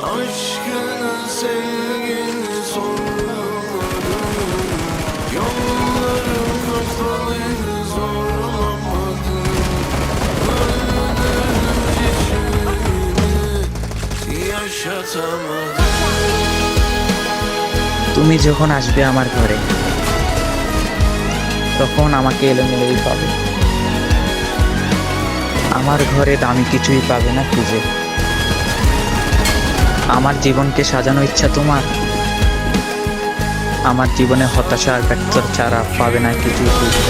Aşkını sevgini sormadım. Yollarım kapalıydı zorlamadım. Gönlümün yaşatamadım. তুমি যখন আসবে আমার ঘরে তখন আমাকে এলোমেলোই পাবে। আমার ঘরে দামি কিছুই পাবে না খুঁজে। আমার জীবনকে সাজানো ইচ্ছা তোমার, আমার জীবনে হতাশা আর ব্যর্থতার ছাড়া পাবে না কিছুই খুঁজে।